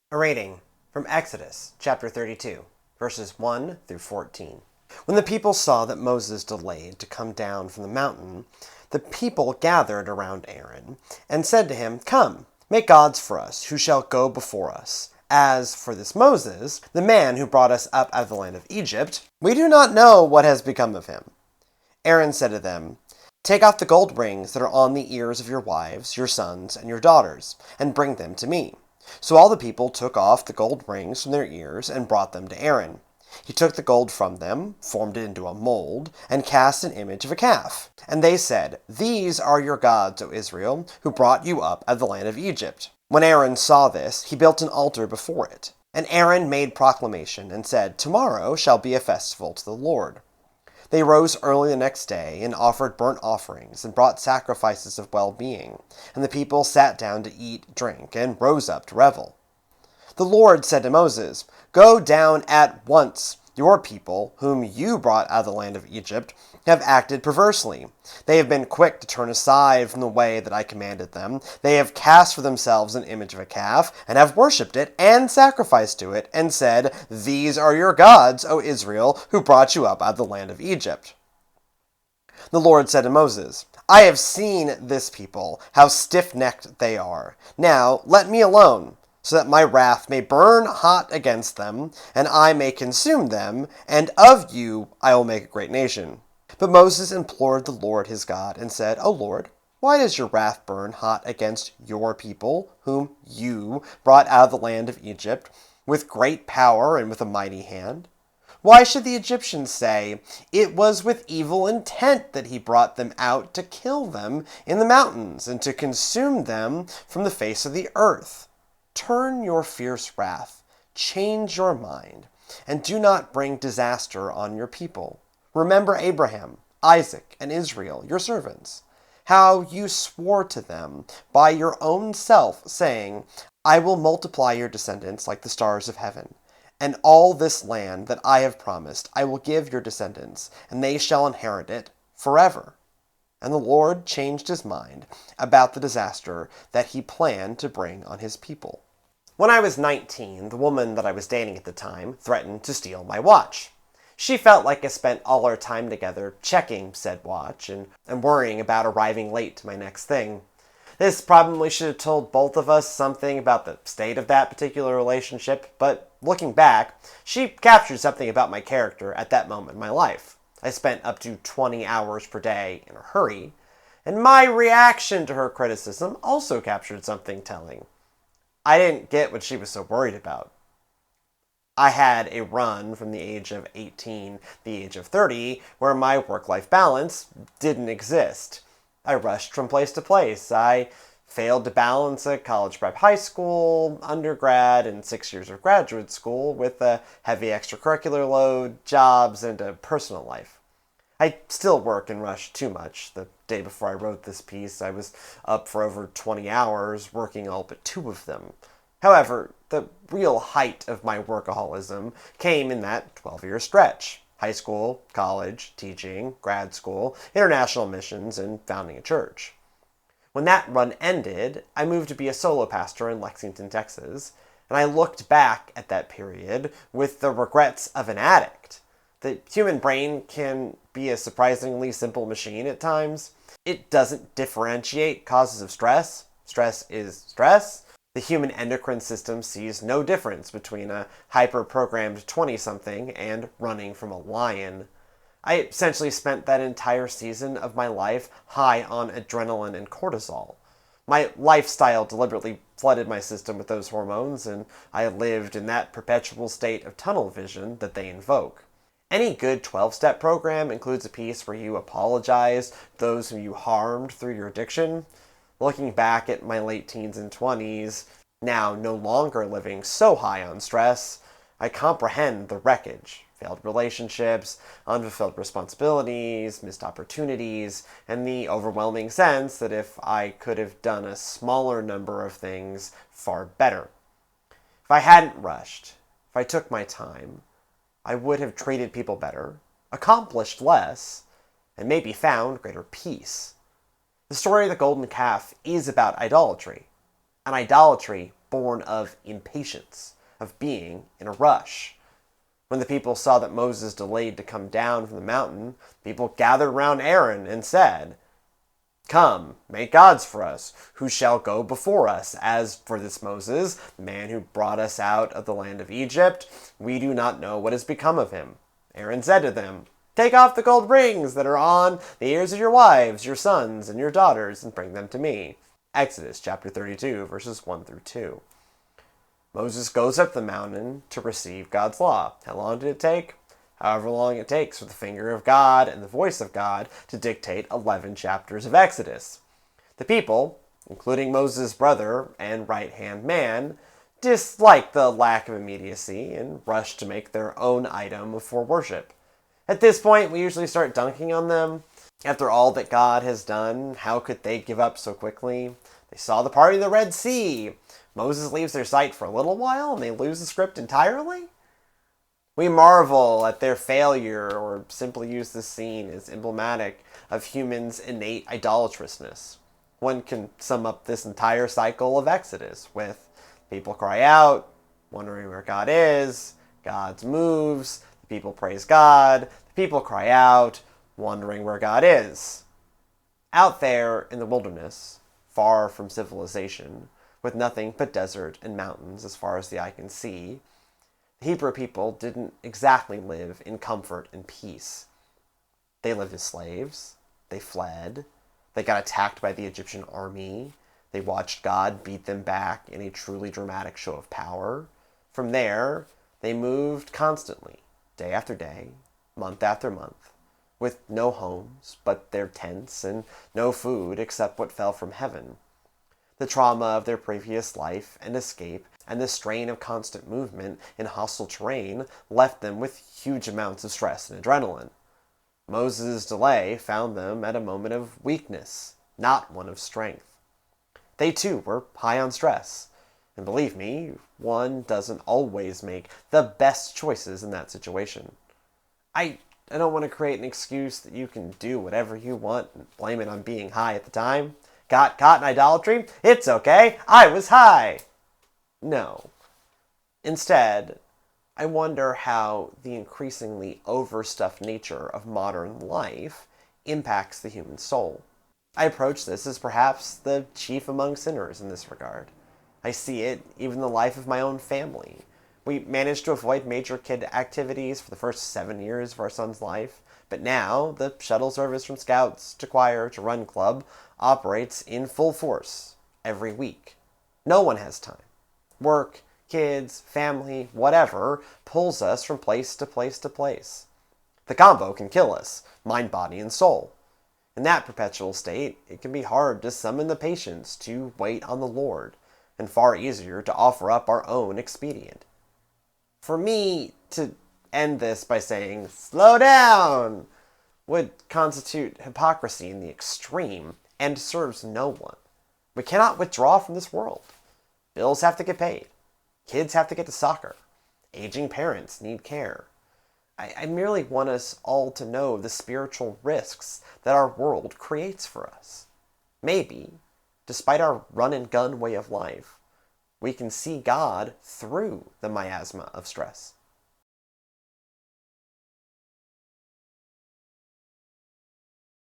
A reading from Exodus chapter 32, verses 1 through 14. When the people saw that Moses delayed to come down from the mountain, the people gathered around Aaron and said to him, "Come, make gods for us, who shall go before us. As for this Moses, the man who brought us up out of the land of Egypt, we do not know what has become of him." Aaron said to them, "Take off the gold rings that are on the ears of your wives, your sons, and your daughters, and bring them to me." So all the people took off the gold rings from their ears and brought them to Aaron. He took the gold from them, formed it into a mold, and cast an image of a calf. And they said, "These are your gods, O Israel, who brought you up out of the land of Egypt." When Aaron saw this, he built an altar before it. And Aaron made proclamation and said, "Tomorrow shall be a festival to the Lord." They rose early the next day and offered burnt offerings and brought sacrifices of well-being. And the people sat down to eat, drink, and rose up to revel. The Lord said to Moses, "Go down at once. Your people, whom you brought out of the land of Egypt, have acted perversely. They have been quick to turn aside from the way that I commanded them. They have cast for themselves an image of a calf, and have worshipped it, and sacrificed to it, and said, 'These are your gods, O Israel, who brought you up out of the land of Egypt.'" The Lord said to Moses, "I have seen this people, how stiff-necked they are. Now let me alone, so that my wrath may burn hot against them, and I may consume them, and of you I will make a great nation." But Moses implored the Lord his God, and said, "O Lord, why does your wrath burn hot against your people, whom you brought out of the land of Egypt, with great power and with a mighty hand? Why should the Egyptians say, 'It was with evil intent that he brought them out to kill them in the mountains, and to consume them from the face of the earth'? Turn your fierce wrath, change your mind, and do not bring disaster on your people. Remember Abraham, Isaac, and Israel, your servants, how you swore to them by your own self, saying, 'I will multiply your descendants like the stars of heaven, and all this land that I have promised I will give your descendants, and they shall inherit it forever.' And the Lord changed his mind about the disaster that he planned to bring on his people. When I was 19, the woman that I was dating at the time threatened to steal my watch. She felt like I spent all our time together checking said watch and worrying about arriving late to my next thing. This probably should have told both of us something about the state of that particular relationship, but looking back, she captured something about my character at that moment in my life. I spent up to 20 hours per day in a hurry, and my reaction to her criticism also captured something telling. I didn't get what she was so worried about. I had a run from the age of 18 to the age of 30 where my work-life balance didn't exist. I rushed from place to place. I failed to balance a college prep high school, undergrad, and 6 years of graduate school with a heavy extracurricular load, jobs, and a personal life. I still work and rush too much. The day before I wrote this piece, I was up for over 20 hours, working all but 2 of them. However, the real height of my workaholism came in that 12-year stretch. High school, college, teaching, grad school, international missions, and founding a church. When that run ended, I moved to be a solo pastor in Lexington, Texas, and I looked back at that period with the regrets of an addict. The human brain can be a surprisingly simple machine at times. It doesn't differentiate causes of stress. Stress is stress. The human endocrine system sees no difference between a hyper-programmed 20-something and running from a lion. I essentially spent that entire season of my life high on adrenaline and cortisol. My lifestyle deliberately flooded my system with those hormones, and I lived in that perpetual state of tunnel vision that they invoke. Any good 12-step program includes a piece where you apologize to those whom you harmed through your addiction. Looking back at my late teens and 20s, now no longer living so high on stress, I comprehend the wreckage, failed relationships, unfulfilled responsibilities, missed opportunities, and the overwhelming sense that if I could have done a smaller number of things far better. If I hadn't rushed, if I took my time, I would have treated people better, accomplished less, and maybe found greater peace. The story of the golden calf is about idolatry, and idolatry born of impatience, of being in a rush. When the people saw that Moses delayed to come down from the mountain, people gathered round Aaron and said, "Come, make gods for us, who shall go before us. As for this Moses, the man who brought us out of the land of Egypt, we do not know what has become of him." Aaron said to them, "Take off the gold rings that are on the ears of your wives, your sons, and your daughters, and bring them to me." Exodus chapter 32, verses 1 through 2. Moses goes up the mountain to receive God's law. How long did it take? However long it takes for the finger of God and the voice of God to dictate 11 chapters of Exodus. The people, including Moses' brother and right-hand man, disliked the lack of immediacy and rushed to make their own item for worship. At this point, we usually start dunking on them. After all that God has done, how could they give up so quickly? They saw the party of the Red Sea. Moses leaves their sight for a little while and they lose the script entirely? We marvel at their failure or simply use this scene as emblematic of humans' innate idolatrousness. One can sum up this entire cycle of Exodus with people cry out, wondering where God is, God moves, the people praise God, the people cry out, wondering where God is. Out there in the wilderness, far from civilization, with nothing but desert and mountains as far as the eye can see, the Hebrew people didn't exactly live in comfort and peace. They lived as slaves. They fled. They got attacked by the Egyptian army. They watched God beat them back in a truly dramatic show of power. From there, they moved constantly, day after day, month after month, with no homes but their tents and no food except what fell from heaven. The trauma of their previous life and escape and the strain of constant movement in hostile terrain left them with huge amounts of stress and adrenaline. Moses' delay found them at a moment of weakness, not one of strength. They too were high on stress. And believe me, one doesn't always make the best choices in that situation. I don't want to create an excuse that you can do whatever you want and blame it on being high at the time. Got caught in idolatry? It's okay, I was high. No. Instead, I wonder how the increasingly overstuffed nature of modern life impacts the human soul. I approach this as perhaps the chief among sinners in this regard. I see it even in the life of my own family. We managed to avoid major kid activities for the first 7 years of our son's life, but now the shuttle service from Scouts to choir to run club operates in full force every week. No one has time. Work, kids, family, whatever, pulls us from place to place to place. The combo can kill us, mind, body, and soul. In that perpetual state, it can be hard to summon the patience to wait on the Lord, and far easier to offer up our own expedient. For me to end this by saying, "Slow down," would constitute hypocrisy in the extreme and serves no one. We cannot withdraw from this world. Bills have to get paid. Kids have to get to soccer. Aging parents need care. I merely want us all to know the spiritual risks that our world creates for us. Maybe, despite our run-and-gun way of life, we can see God through the miasma of stress.